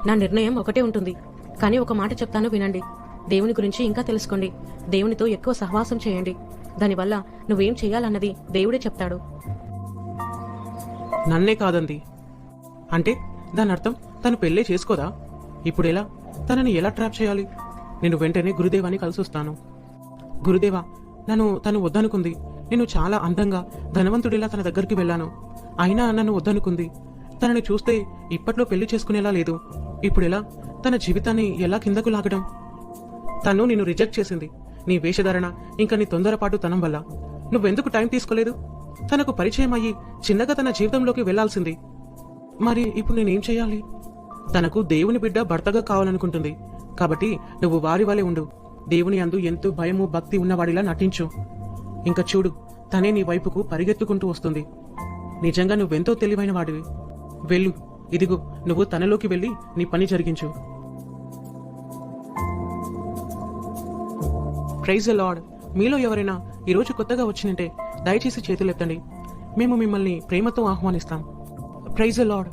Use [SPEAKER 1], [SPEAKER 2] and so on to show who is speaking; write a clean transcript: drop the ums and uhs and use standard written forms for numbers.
[SPEAKER 1] నా నిర్ణయం ఒకటే ఉంటుంది. కానీ ఒక మాట చెప్తాను వినండి. దేవుని గురించి ఇంకా తెలుసుకోండి. దేవునితో ఎక్కువ సహవాసం చేయండి. దానివల్ల నువ్వేం చేయాలన్నది దేవుడే చెప్తాడు.
[SPEAKER 2] నన్నే కాదంది అంటే దాని అర్థం తను పెళ్ళే చేసుకోదా? ఇప్పుడెలా? తనని ఎలా ట్రాప్ చేయాలి? నేను వెంటనే గురుదేవాని కలిసొస్తాను. గురుదేవా, తను వద్దనుకుంది. నేను చాలా అందంగా ధనవంతుడిలా తన దగ్గరికి వెళ్ళాను. అయినా నన్ను వద్దనుకుంది. తనని చూస్తే ఇప్పట్లో పెళ్లి చేసుకునేలా లేదు. ఇప్పుడెలా? తన జీవితాన్ని ఎలా కిందకు లాగడం? తను నిన్ను రిజెక్ట్ చేసింది నీ వేషధారణ ఇంకా నీ తొందరపాటు తనం వల్ల. నువ్వెందుకు టైం తీసుకోలేదు? తనకు పరిచయం అయ్యి చిన్నగా తన జీవితంలోకి వెళ్లాల్సింది. మరి ఇప్పుడు నేనేం చేయాలి? తనకు దేవుని బిడ్డ భర్తగా కావాలనుకుంటుంది. కాబట్టి నువ్వు వారి వలె ఉండు. దేవుని అందు ఎంతో భయము భక్తి ఉన్నవాడిలా నటించు. ఇంకా చూడు, తనే నీ వైపుకు పరిగెత్తుకుంటూ వస్తుంది. నిజంగా నువ్వెంతో తెలివైన వాడివి. వెళ్ళు, ఇదిగో నువ్వు తనలోకి వెళ్ళి నీ పని జరిగించు. Praise the Lord. మీలో ఎవరైనా ఈరోజు కొత్తగా వచ్చినంటే దయచేసి చేతులెత్తండి. మేము మిమ్మల్ని ప్రేమతో ఆహ్వానిస్తాం. Praise the lord.